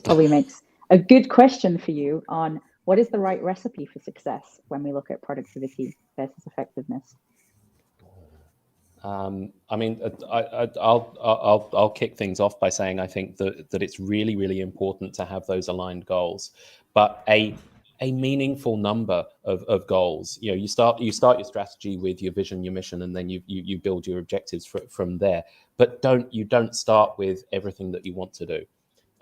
Probably makes a good question for you on what is the right recipe for success when we look at productivity versus effectiveness. I mean, I'll kick things off by saying I think that it's really, really important to have those aligned goals, but a meaningful number of goals. You know, you start your strategy with your vision, your mission, and then you build your objectives from there. But you don't start with everything that you want to do.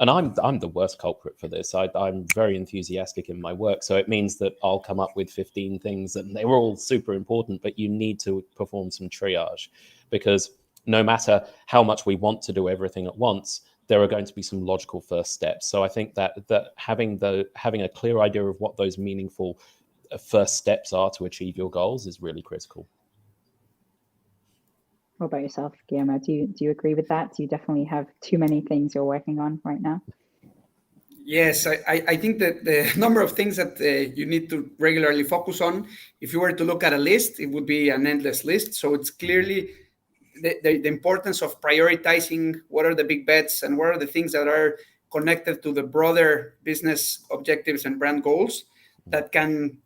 And I'm the worst culprit for this. I'm very enthusiastic in my work, so it means that I'll come up with 15 things, and they were all super important. But you need to perform some triage, because no matter how much we want to do everything at once, there are going to be some logical first steps. So I think that having a clear idea of what those meaningful first steps are to achieve your goals is really critical. What about yourself, Guillermo? Do you agree with that? Do you definitely have too many things you're working on right now? Yes, I think that the number of things that you need to regularly focus on, if you were to look at a list, it would be an endless list. So it's clearly the importance of prioritizing what are the big bets and what are the things that are connected to the broader business objectives and brand goals that can,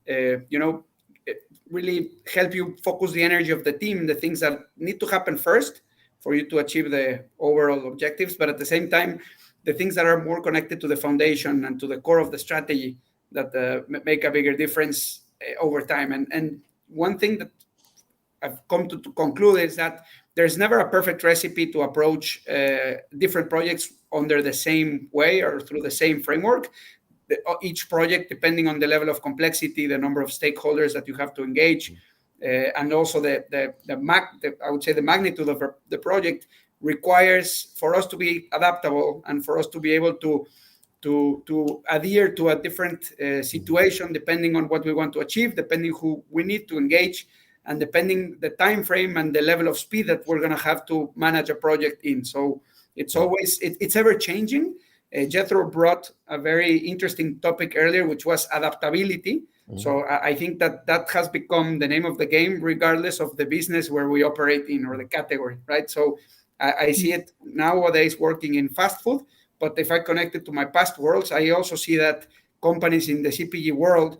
really help you focus the energy of the team, the things that need to happen first for you to achieve the overall objectives, but at the same time, the things that are more connected to the foundation and to the core of the strategy that make a bigger difference over time. And one thing that I've come to conclude is that there's never a perfect recipe to approach different projects under the same way or through the same framework. Each project, depending on the level of complexity, the number of stakeholders that you have to engage, and also I would say the magnitude of the project requires for us to be adaptable and for us to be able to adhere to a different situation depending on what we want to achieve, depending who we need to engage, and depending the time frame and the level of speed that we're going to have to manage a project in. So it's always it's ever changing. Jethro brought a very interesting topic earlier, which was adaptability. Mm-hmm. So I think that has become the name of the game, regardless of the business where we operate in or the category, right? So I see it nowadays working in fast food, but if I connect it to my past worlds, I also see that companies in the CPG world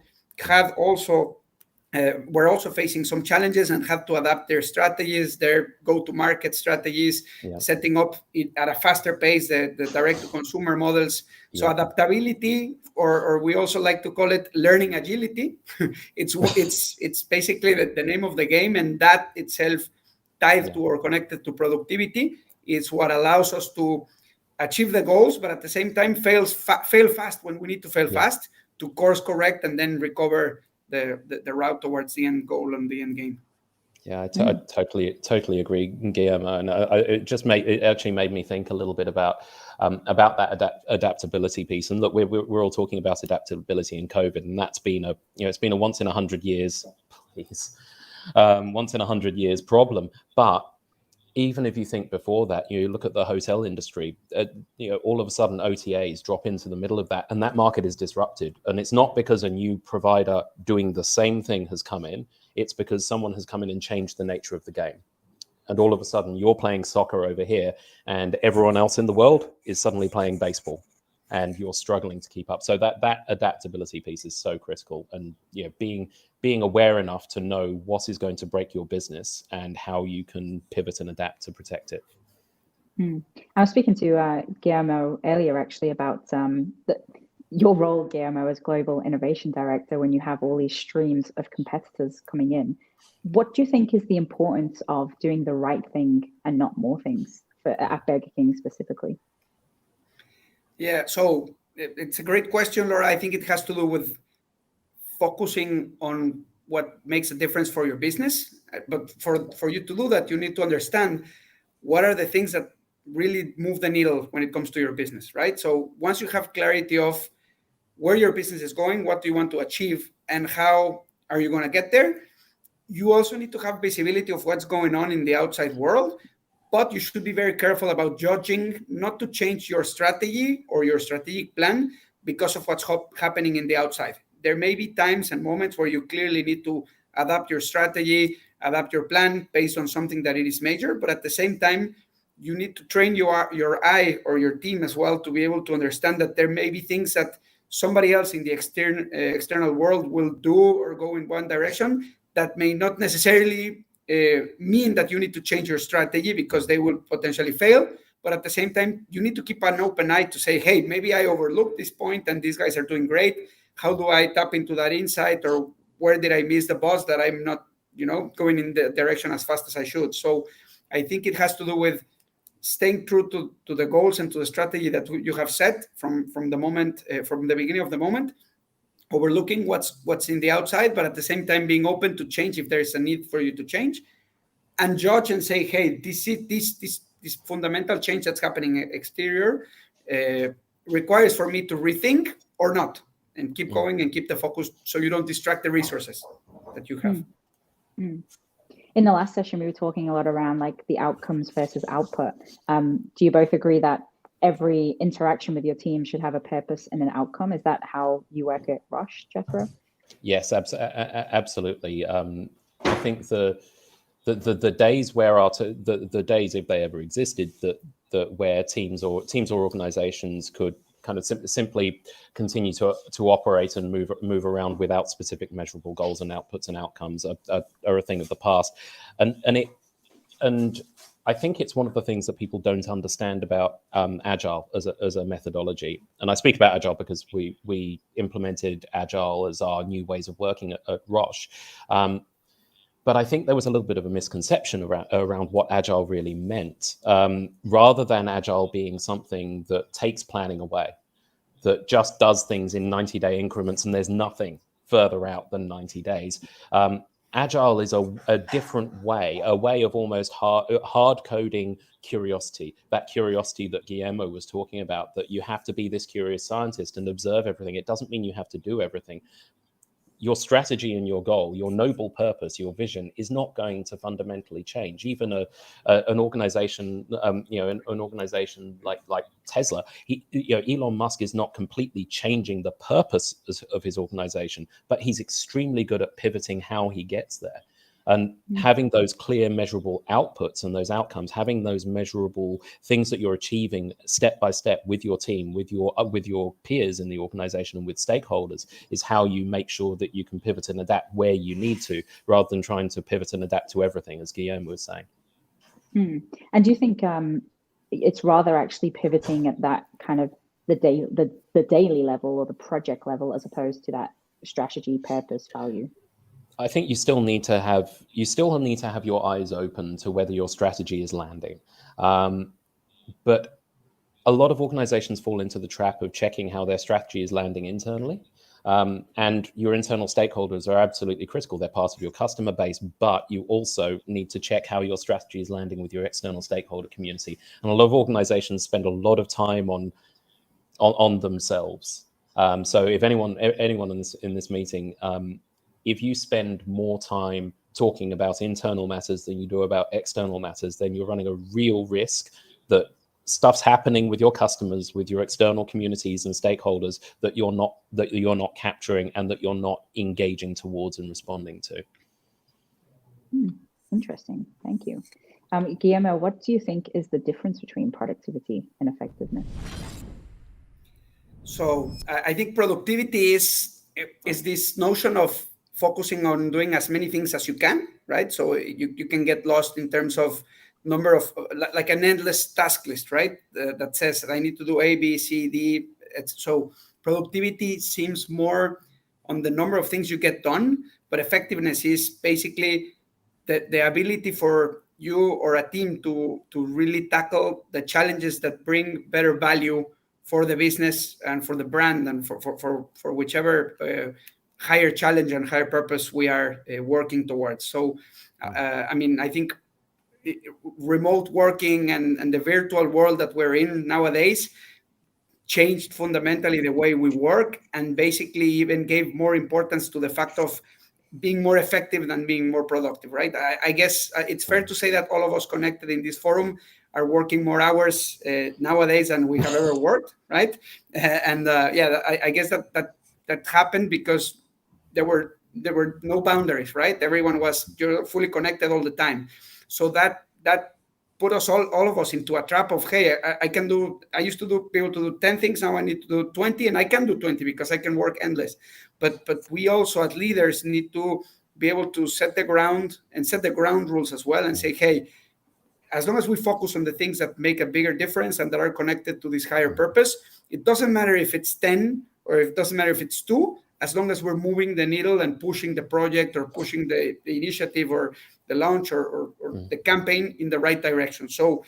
were also facing some challenges and had to adapt their strategies, their go-to-market strategies, setting up at a faster pace the direct-to-consumer models. So adaptability, or we also like to call it learning agility, it's basically the name of the game, and that itself tied to or connected to productivity is what allows us to achieve the goals, but at the same time fail fast when we need to fail fast, to course correct and then recover the route towards the end goal and the end game. Yeah, I totally agree, Guillermo. And it actually made me think a little bit about that adaptability piece. And look, we're all talking about adaptability in COVID, and that's been it's been a once in 100 years, once in 100 years problem. But even if you think before that, you look at the hotel industry, all of a sudden OTAs drop into the middle of that, and that market is disrupted. And it's not because a new provider doing the same thing has come in, it's because someone has come in and changed the nature of the game. And all of a sudden you're playing soccer over here and everyone else in the world is suddenly playing baseball, and you're struggling to keep up. So that adaptability piece is so critical, and being aware enough to know what is going to break your business and how you can pivot and adapt to protect it. I was speaking to Guillermo earlier actually about your role, Guillermo, as Global Innovation Director, when you have all these streams of competitors coming in. What do you think is the importance of doing the right thing and not more things at Burger King specifically? Yeah, so it's a great question, Laura. I think it has to do with focusing on what makes a difference for your business. But for you to do that, you need to understand what are the things that really move the needle when it comes to your business, right? So once you have clarity of where your business is going, what do you want to achieve, and how are you going to get there, you also need to have visibility of what's going on in the outside world, but you should be very careful about judging, not to change your strategy or your strategic plan because of what's happening in the outside. There may be times and moments where you clearly need to adapt your strategy, adapt your plan based on something that it is major, but at the same time, you need to train your eye or your team as well to be able to understand that there may be things that somebody else in the external world will do or go in one direction that may not necessarily mean that you need to change your strategy because they will potentially fail. But at the same time, you need to keep an open eye to say, hey, maybe I overlooked this point and these guys are doing great. How do I tap into that insight, or where did I miss the bus that I'm not, going in the direction as fast as I should? So I think it has to do with staying true to the goals and to the strategy that you have set from the moment, from the beginning of the moment, overlooking what's in the outside, but at the same time being open to change if there is a need for you to change, and judge and say, hey, this fundamental change that's happening exterior requires for me to rethink or not, and keep going and keep the focus so you don't distract the resources that you have. In the last session, we were talking a lot around like the outcomes versus output. Do you both agree that every interaction with your team should have a purpose and an outcome? Is that how you work at Roche, Jethro? Yes, absolutely. I think the days where the days, if they ever existed, that where teams or organizations could kind of simply continue to operate and move around without specific measurable goals and outputs and outcomes are a thing of the past, and I think it's one of the things that people don't understand about Agile as a methodology. And I speak about Agile because we implemented Agile as our new ways of working at Roche. But I think there was a little bit of a misconception around what Agile really meant. Rather than Agile being something that takes planning away, that just does things in 90-day increments and there's nothing further out than 90 days. Agile is a different way, a way of almost hard coding curiosity, that curiosity that Guillermo was talking about, that you have to be this curious scientist and observe everything. It doesn't mean you have to do everything. Your strategy and your goal, your noble purpose, your vision is not going to fundamentally change. Even an organization, an organization like Tesla, Elon Musk is not completely changing the purpose of his organization, but he's extremely good at pivoting how he gets there. And having those clear measurable outputs and those outcomes, having those measurable things that you're achieving step by step with your team, with your peers in the organization and with stakeholders, is how you make sure that you can pivot and adapt where you need to, rather than trying to pivot and adapt to everything, as Guillermo was saying. And do you think it's rather actually pivoting at that kind of the daily level or the project level, as opposed to that strategy, purpose, value? I think you still need to have your eyes open to whether your strategy is landing. But a lot of organizations fall into the trap of checking how their strategy is landing internally. And your internal stakeholders are absolutely critical. They're part of your customer base, but you also need to check how your strategy is landing with your external stakeholder community. And a lot of organizations spend a lot of time on themselves. So if anyone in this meeting, if you spend more time talking about internal matters than you do about external matters, then you're running a real risk that stuff's happening with your customers, with your external communities and stakeholders that you're not capturing and that you're not engaging towards and responding to. Interesting. Thank you. Guillermo, what do you think is the difference between productivity and effectiveness? So I think productivity is this notion of focusing on doing as many things as you can, right? So you can get lost in terms of number of, like an endless task list, right? That says I need to do A, B, C, D. So productivity seems more on the number of things you get done, but effectiveness is basically the ability for you or a team to really tackle the challenges that bring better value for the business and for the brand and for whichever higher challenge and higher purpose we are working towards. So, I think remote working and the virtual world that we're in nowadays changed fundamentally the way we work, and basically even gave more importance to the fact of being more effective than being more productive, right? I guess it's fair to say that all of us connected in this forum are working more hours nowadays than we have ever worked, right? I guess that happened because there were no boundaries, right? Everyone was fully connected all the time, so that put us all of us into a trap of, hey, I used to be able to do 10 things, now I need to do 20, and I can do 20 because I can work endless. But we also, as leaders, need to be able to set the ground rules as well, and say, hey, as long as we focus on the things that make a bigger difference and that are connected to this higher purpose, it doesn't matter if it's 10 or it doesn't matter if it's 2, as long as we're moving the needle and pushing the project or pushing the initiative or the launch or the campaign in the right direction. So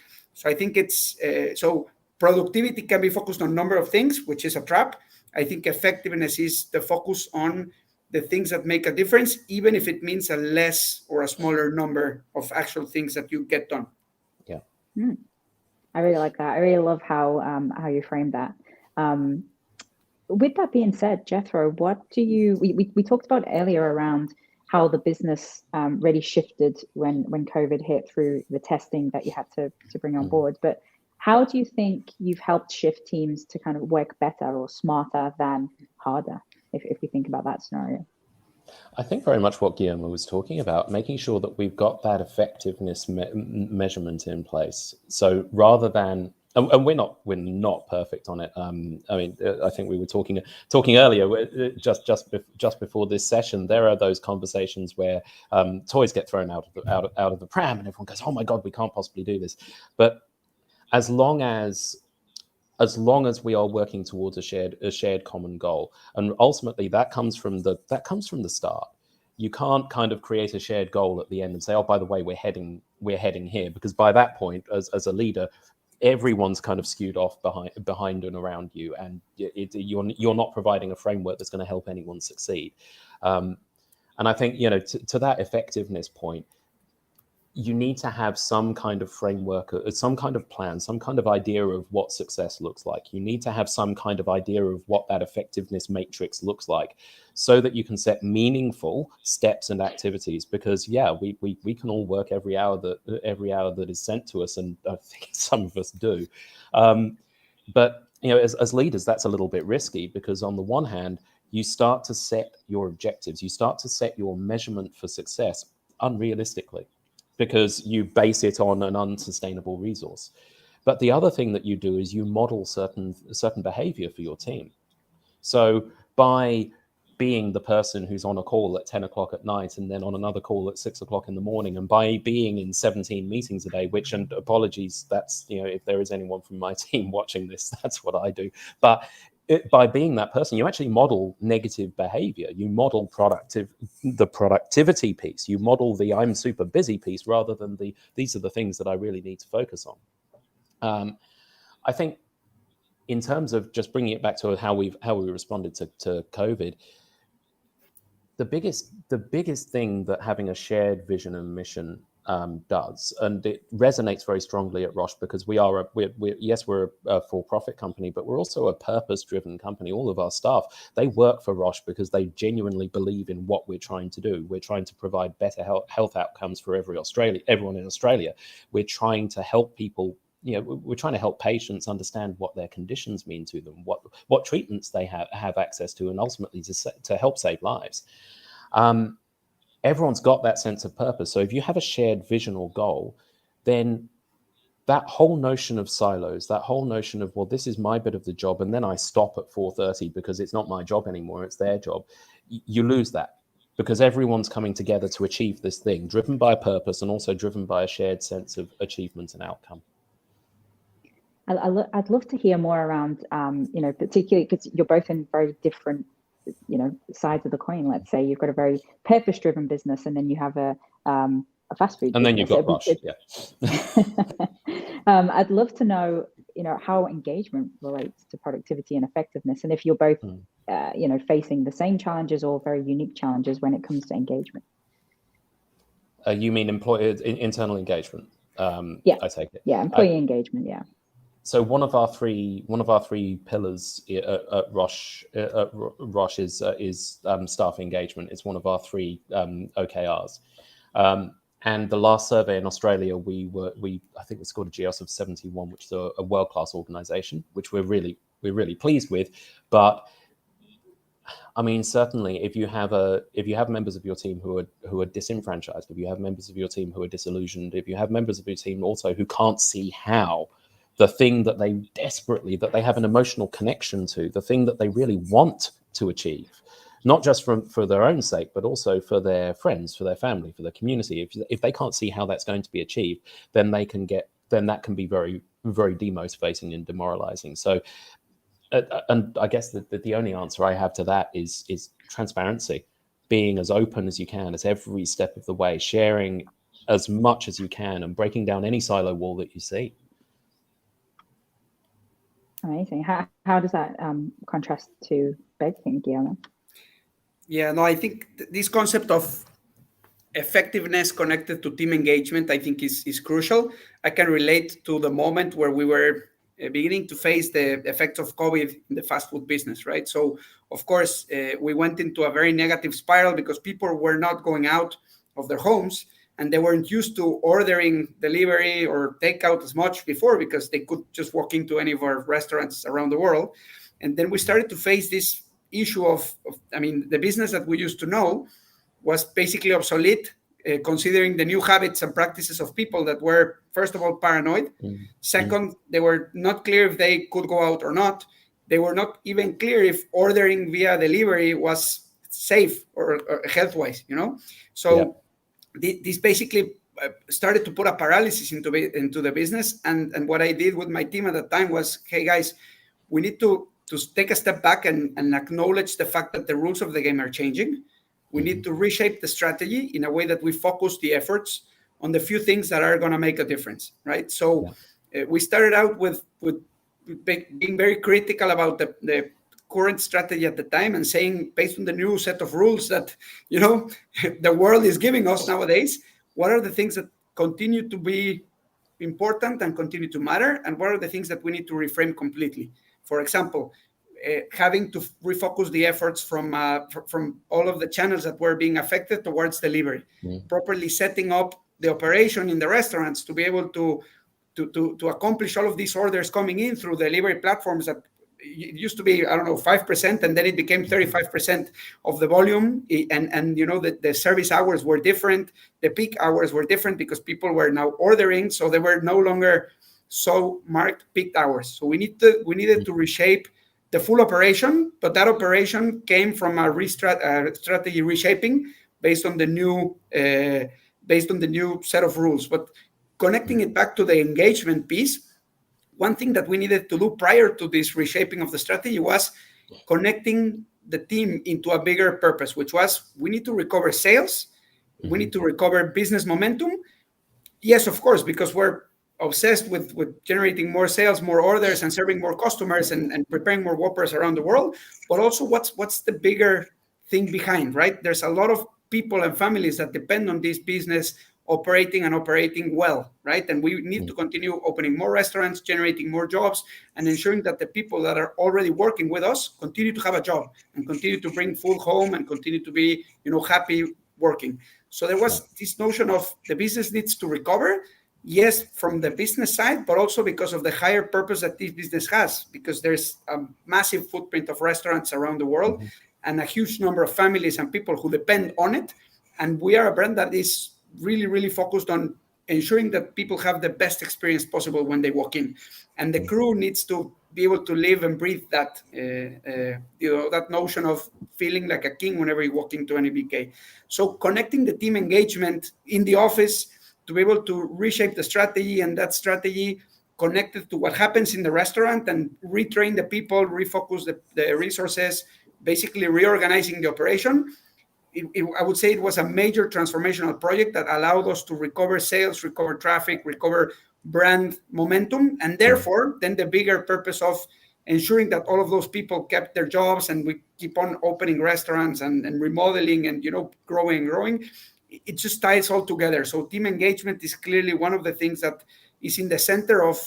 I think it's so productivity can be focused on a number of things, which is a trap. I think effectiveness is the focus on the things that make a difference, even if it means a less or a smaller number of actual things that you get done. Yeah. I really like that. I really love how you framed that. With that being said, Jethro, what do you? We talked about earlier around how the business really shifted when COVID hit through the testing that you had to bring on board. But how do you think you've helped shift teams to kind of work better or smarter than harder, if we think about that scenario? I think very much what Guillermo was talking about, making sure that we've got that effectiveness measurement in place. So rather than, and we're not perfect on it. I mean, I think we were talking earlier, just before this session. There are those conversations where toys get thrown out of the pram, and everyone goes, "Oh my God, we can't possibly do this." But as long as we are working towards a shared common goal, and ultimately that comes from the start. You can't kind of create a shared goal at the end and say, "Oh, by the way, we're heading here," because by that point, as a leader, everyone's kind of skewed off behind and around you, and you're not providing a framework that's going to help anyone succeed. And I think, to that effectiveness point, you need to have some kind of framework, some kind of plan, some kind of idea of what success looks like. You need to have some kind of idea of what that effectiveness matrix looks like, so that you can set meaningful steps and activities. Because we can all work every hour that is sent to us, and I think some of us do. But as leaders, that's a little bit risky, because on the one hand, you start to set your objectives, you start to set your measurement for success unrealistically, because you base it on an unsustainable resource. But the other thing that you do is you model certain behavior for your team. So by being the person who's on a call at 10 o'clock at night and then on another call at 6 o'clock in the morning, and by being in 17 meetings a day, which, and apologies, that's, if there is anyone from my team watching this, that's what I do. But by being that person, you actually model negative behavior. You model the productivity piece. You model the I'm super busy piece, rather than these are the things that I really need to focus on. I think in terms of just bringing it back to how we responded to COVID, the biggest thing that having a shared vision and mission does, and it resonates very strongly at Roche, because we're a for-profit company, but we're also a purpose-driven company. All of our staff, they work for Roche because they genuinely believe in what we're trying to do. We're trying to provide better health outcomes for everyone in Australia. We're trying to help people. We're trying to help patients understand what their conditions mean to them, what treatments they have access to, and ultimately to help save lives. Everyone's got that sense of purpose. So if you have a shared vision or goal, then that whole notion of silos, that whole notion of, well, this is my bit of the job, and then I stop at 4:30 because it's not my job anymore, it's their job, you lose that, because everyone's coming together to achieve this thing, driven by purpose and also driven by a shared sense of achievement and outcome. I'd love to hear more around, particularly because you're both in very different, sides of the coin. Let's say you've got a very purpose-driven business, and then you have a fast food. And business. then you've got Roche, yeah. I'd love to know, how engagement relates to productivity and effectiveness, and if you're both, facing the same challenges or very unique challenges when it comes to engagement. You mean internal engagement? Yeah. I take it. Yeah, employee engagement. Yeah. So one of our three pillars at Roche is staff engagement. It's one of our three OKRs. And the last survey in Australia, we I think we scored a GS of 71, which is a world-class organization, which we're really pleased with. But I mean, certainly, if you have members of your team who are disenfranchised, if you have members of your team who are disillusioned, if you have members of your team also who can't see how the thing that they have an emotional connection to, the thing that they really want to achieve, not just for their own sake, but also for their friends, for their family, for their community. If they can't see how that's going to be achieved, then that can be very, very demotivating and demoralizing. So, and I guess the only answer I have to that is transparency, being as open as you can as every step of the way, sharing as much as you can, and breaking down any silo wall that you see. Amazing. How does that contrast to baking, Guillermo? Yeah, no, I think this concept of effectiveness connected to team engagement, I think is crucial. I can relate to the moment where we were beginning to face the effects of COVID in the fast food business, right? So, of course, we went into a very negative spiral because people were not going out of their homes, and they weren't used to ordering delivery or takeout as much before because they could just walk into any of our restaurants around the world. And then we started to face this issue of I mean, the business that we used to know was basically obsolete, considering the new habits and practices of people that were, first of all, paranoid. Second, they were not clear if they could go out or not. They were not even clear if ordering via delivery was safe or health-wise, you know? So this basically started to put a paralysis into the business. And what I did with my team at the time was, hey, guys, we need to take a step back and acknowledge the fact that the rules of the game are changing. We need to reshape the strategy in a way that we focus the efforts on the few things that are going to make a difference, right? So we started out with being very critical about the current strategy at the time and saying, based on the new set of rules that, you know, the world is giving us nowadays, what are the things that continue to be important and continue to matter, and what are the things that we need to reframe completely? For example, having to refocus the efforts from all of the channels that were being affected towards delivery, properly setting up the operation in the restaurants to be able to accomplish all of these orders coming in through delivery platforms that it used to be, I don't know, 5%, and then it became 35% of the volume. And you know, the service hours were different. The peak hours were different because people were now ordering. So they were no longer so marked peak hours. So we needed to reshape the full operation, but that operation came from a strategy reshaping based on the new set of rules. But connecting it back to the engagement piece, one thing that we needed to do prior to this reshaping of the strategy was connecting the team into a bigger purpose, which was, we need to recover sales, we need to recover business momentum. Yes, of course, because we're obsessed with generating more sales, more orders, and serving more customers and preparing more Whoppers around the world. But also, what's the bigger thing behind, right? There's a lot of people and families that depend on this business operating well, right? And we need to continue opening more restaurants, generating more jobs, and ensuring that the people that are already working with us continue to have a job and continue to bring food home and continue to be, you know, happy working. So there was this notion of the business needs to recover, yes, from the business side, but also because of the higher purpose that this business has, because there's a massive footprint of restaurants around the world and a huge number of families and people who depend on it. And we are a brand that is really, really focused on ensuring that people have the best experience possible when they walk in. And the crew needs to be able to live and breathe that, that notion of feeling like a king whenever you walk into any BK. So connecting the team engagement in the office to be able to reshape the strategy, and that strategy connected to what happens in the restaurant, and retrain the people, refocus the resources, basically reorganizing the operation. I would say it was a major transformational project that allowed us to recover sales, recover traffic, recover brand momentum, and therefore then the bigger purpose of ensuring that all of those people kept their jobs and we keep on opening restaurants and remodeling and, you know, growing. It just ties all together. So team engagement is clearly one of the things that is in the center of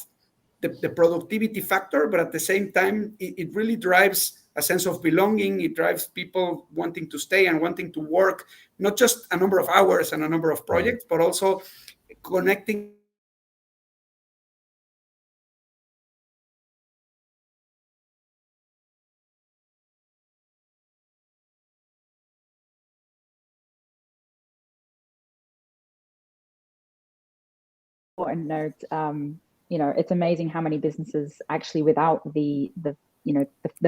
the productivity factor, but at the same time, it really drives a sense of belonging. It drives people wanting to stay and wanting to work, not just a number of hours and a number of projects, but also connecting important note. It's amazing how many businesses actually, without the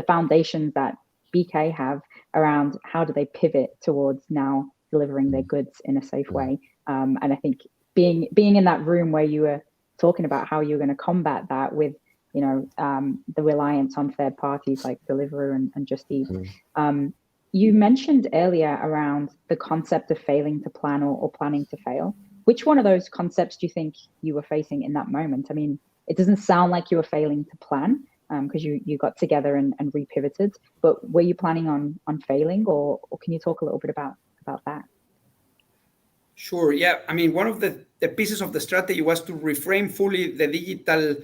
foundations that BK have around how do they pivot towards now delivering their goods in a safe way. And I think being in that room where you were talking about how you're going to combat that with the reliance on third parties like Deliveroo and Just Eat. You mentioned earlier around the concept of failing to plan or planning to fail. Which one of those concepts do you think you were facing in that moment? I mean, it doesn't sound like you were failing to plan because you got together and repivoted, but were you planning on failing, or can you talk a little bit about that? Sure. Yeah. I mean, one of the pieces of the strategy was to reframe fully the digital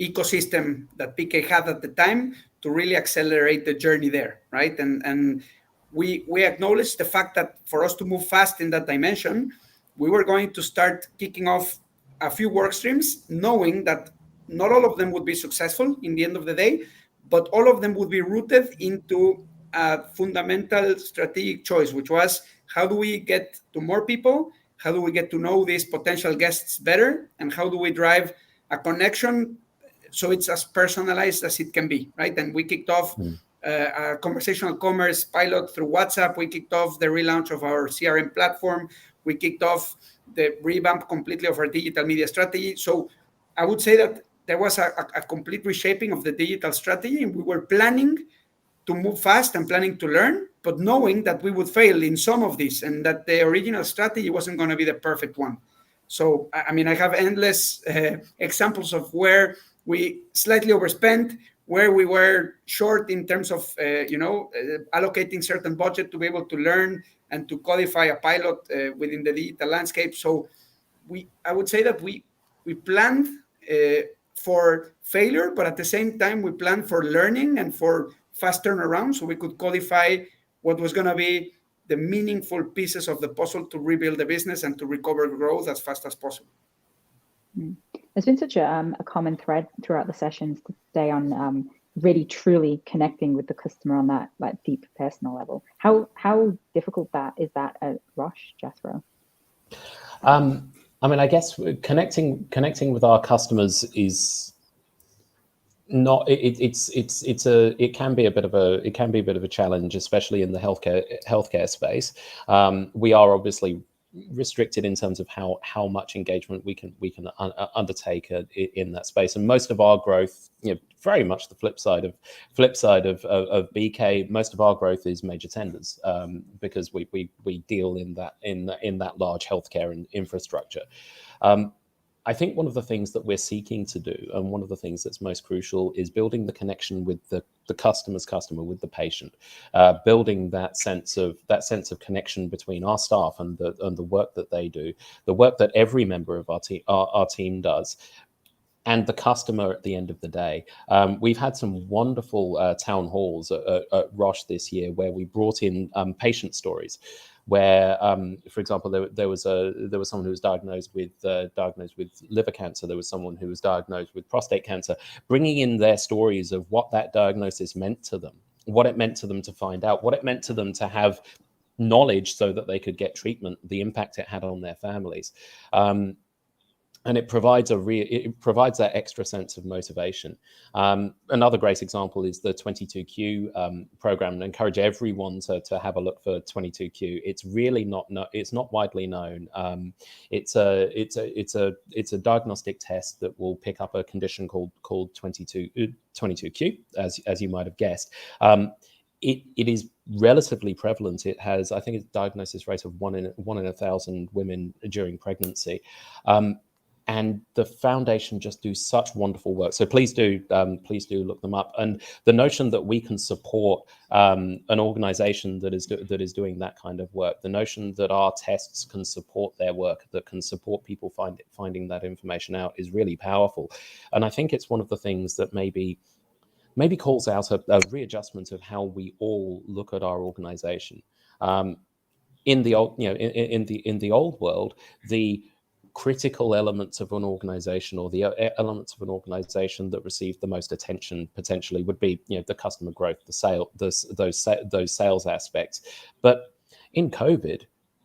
ecosystem that PK had at the time to really accelerate the journey there, right? And we acknowledged the fact that for us to move fast in that dimension, we were going to start kicking off a few work streams, knowing that not all of them would be successful in the end of the day, but all of them would be rooted into a fundamental strategic choice, which was how do we get to more people? How do we get to know these potential guests better? And how do we drive a connection so it's as personalized as it can be, right? And we kicked off a conversational commerce pilot through WhatsApp. We kicked off the relaunch of our CRM platform. We kicked off the revamp completely of our digital media strategy. So I would say that there was a complete reshaping of the digital strategy, and we were planning to move fast and planning to learn, but knowing that we would fail in some of these and that the original strategy wasn't going to be the perfect one. So, I mean, I have endless examples of where we slightly overspent, where we were short in terms of, allocating certain budget to be able to learn and to codify a pilot within the digital landscape. So I would say that we planned for failure, but at the same time, we planned for learning and for fast turnaround so we could codify what was going to be the meaningful pieces of the puzzle to rebuild the business and to recover growth as fast as possible. There's been such a common thread throughout the sessions today on really truly connecting with the customer on that like deep personal level. How difficult is that at Roche, Jethro? I mean, I guess connecting with our customers is not it can be a bit of a challenge, especially in the healthcare space. We are obviously restricted in terms of how much engagement we can undertake in that space, and most of our growth, very much the flip side of BK. Most of our growth is major tenders because we deal in that large healthcare and infrastructure. I think one of the things that we're seeking to do, and one of the things that's most crucial, is building the connection with the customer's customer, with the patient, building that sense of connection between our staff and the work that they do, the work that every member of our team does, and the customer at the end of the day. We've had some wonderful town halls at Roche this year where we brought in patient stories. Where, for example, there was someone who was diagnosed with liver cancer. There was someone who was diagnosed with prostate cancer. Bringing in their stories of what that diagnosis meant to them, what it meant to them to find out, what it meant to them to have knowledge so that they could get treatment, the impact it had on their families. And it provides that extra sense of motivation. Another great example is the 22Q program, and encourage everyone to have a look for 22Q. It's really it's not widely known. It's a diagnostic test that will pick up a condition called 22Q, as you might have guessed. It is relatively prevalent. It has, I think, a diagnosis rate of one in 1,000 women during pregnancy. and the foundation just do such wonderful work. So please do look them up. And the notion that we can support an organization that is doing that kind of work, the notion that our tests can support their work, that can support people finding that information out, is really powerful. And I think it's one of the things that maybe calls out a readjustment of how we all look at our organization. In the old, in the old world, the critical elements of an organization, or the elements of an organization that receive the most attention potentially, would be, the customer growth, the sale, those sales aspects. But in COVID,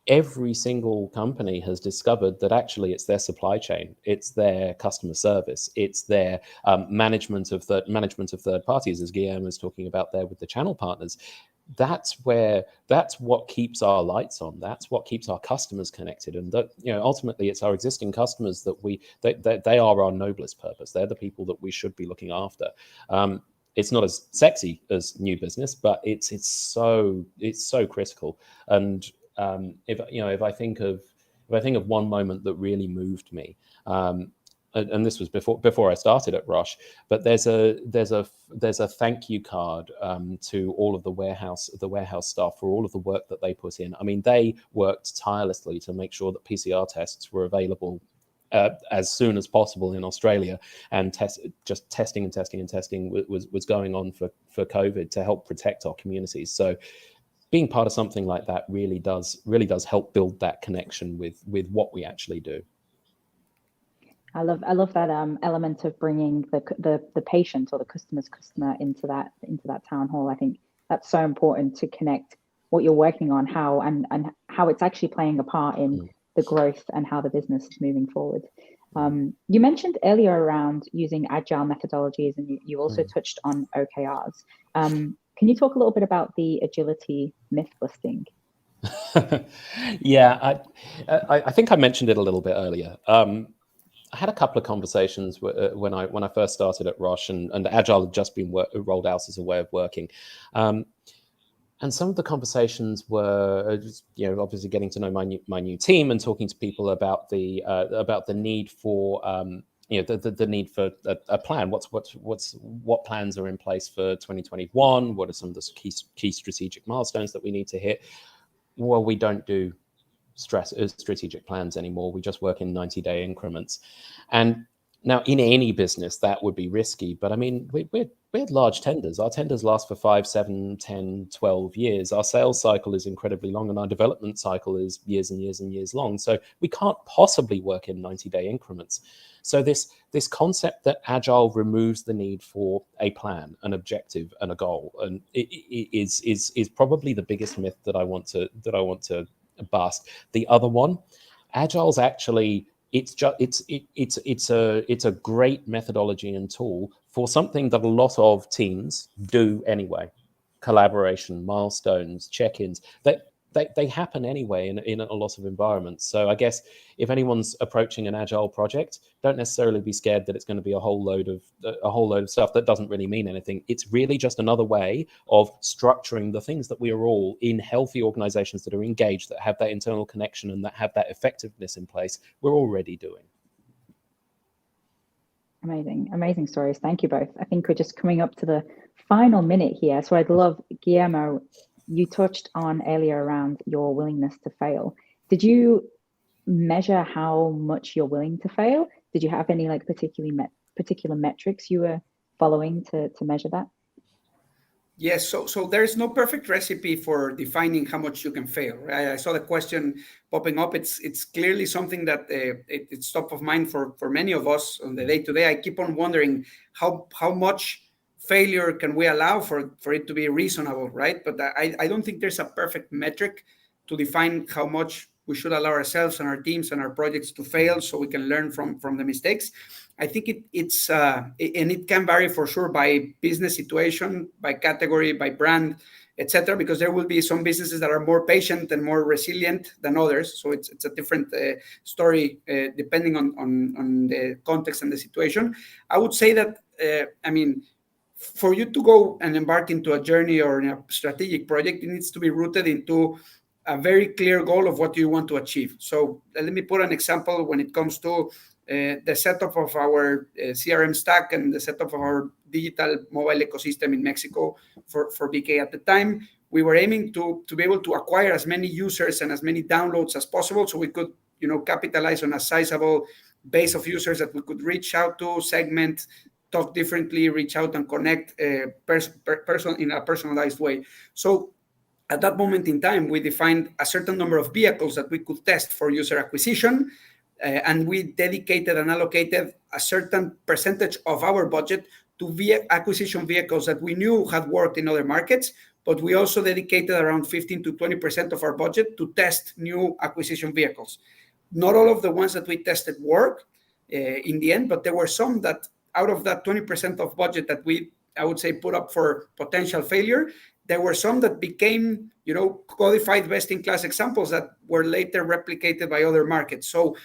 every single company has discovered that actually it's their supply chain, it's their customer service, it's their management of third parties, as Guillermo is talking about there with the channel partners. That's what keeps our lights on. That's what keeps our customers connected. And that, ultimately it's our existing customers that they are our noblest purpose. They're the people that we should be looking after. It's not as sexy as new business, but it's so critical. And if I think of one moment that really moved me, and this was before I started at Roche, but there's a thank you card to all of the warehouse staff for all of the work that they put in. I mean, they worked tirelessly to make sure that PCR tests were available as soon as possible in Australia, and testing was going on for COVID to help protect our communities. So being part of something like that really does help build that connection with what we actually do. I love that element of bringing the patient or the customer's customer into that town hall. I think that's so important to connect what you're working on, how it's actually playing a part in the growth and how the business is moving forward. You mentioned earlier around using agile methodologies, and you also touched on OKRs. Can you talk a little bit about the agility myth busting? Yeah, I think I mentioned it a little bit earlier. I had a couple of conversations when I first started at Roche, and Agile had just been rolled out as a way of working. And some of the conversations were just, obviously getting to know my new team and talking to people about the need for the need for a plan. What plans are in place for 2021? What are some of the key strategic milestones that we need to hit? Well, we don't do strategic plans anymore. We just work in 90-day increments. And now in any business that would be risky, but I mean, we had large tenders. Our tenders last for 5, 7, 10, 12 years. Our sales cycle is incredibly long, and our development cycle is years and years and years long. So we can't possibly work in 90-day increments. So this concept that Agile removes the need for a plan, an objective, and a goal, and it is probably the biggest myth that I want to bust. The other one, Agile's actually it's a great methodology and tool for something that a lot of teams do anyway. Collaboration, milestones, check-ins, they happen anyway in a lot of environments. So I guess if anyone's approaching an Agile project, don't necessarily be scared that it's going to be a whole load of stuff that doesn't really mean anything. It's really just another way of structuring the things that we are all in healthy organizations that are engaged, that have that internal connection and that have that effectiveness in place, we're already doing. Amazing stories. Thank you both. I think we're just coming up to the final minute here. So I'd love, Guillermo, you touched on earlier around your willingness to fail. Did you measure how much you're willing to fail? Did you have any particular metrics you were following to measure that? Yes, so there's no perfect recipe for defining how much you can fail, right? I saw the question popping up. It's clearly something that it's top of mind for many of us on the day-to-day. I keep on wondering how much failure can we allow for it to be reasonable, right? But I don't think there's a perfect metric to define how much we should allow ourselves and our teams and our projects to fail so we can learn from the mistakes. I think it's and it can vary for sure by business situation, by category, by brand, etc. Because there will be some businesses that are more patient and more resilient than others. So it's a different story depending on the context and the situation. I would say that for you to go and embark into a journey or in a strategic project, it needs to be rooted into a very clear goal of what you want to achieve. So let me put an example when it comes to the setup of our CRM stack and the setup of our digital mobile ecosystem in Mexico for BK at the time. We were aiming to be able to acquire as many users and as many downloads as possible, so we could, capitalize on a sizable base of users that we could reach out to, segment, talk differently, reach out and connect person in a personalized way. So at that moment in time, we defined a certain number of vehicles that we could test for user acquisition, and we dedicated and allocated a certain percentage of our budget to acquisition vehicles that we knew had worked in other markets, but we also dedicated around 15 to 20% of our budget to test new acquisition vehicles. Not all of the ones that we tested worked in the end, but there were some that out of that 20% of budget that I would say, put up for potential failure, there were some that became, codified best-in-class examples that were later replicated by other markets. So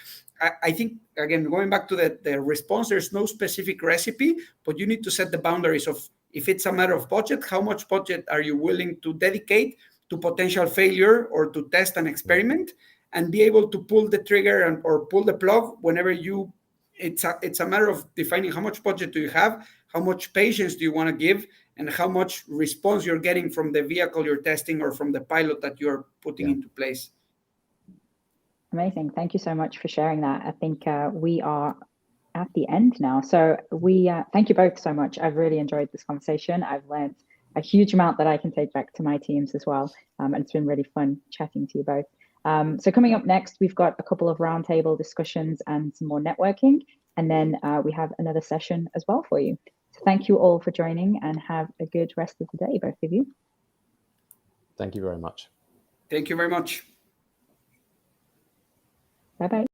I think, again, going back to the response, there's no specific recipe, but you need to set the boundaries of, if it's a matter of budget, how much budget are you willing to dedicate to potential failure or to test and experiment, and be able to pull the trigger or pull the plug whenever it's a matter of defining how much budget do you have, how much patience do you want to give, and how much response you're getting from the vehicle you're testing or from the pilot that you're putting into place. Amazing. Thank you so much for sharing that. I think we are at the end now. So we thank you both so much. I've really enjoyed this conversation. I've learned a huge amount that I can take back to my teams as well. And it's been really fun chatting to you both. So coming up next, we've got a couple of roundtable discussions and some more networking. And then we have another session as well for you. So thank you all for joining, and have a good rest of the day, both of you. Thank you very much. Thank you very much. Bye-bye.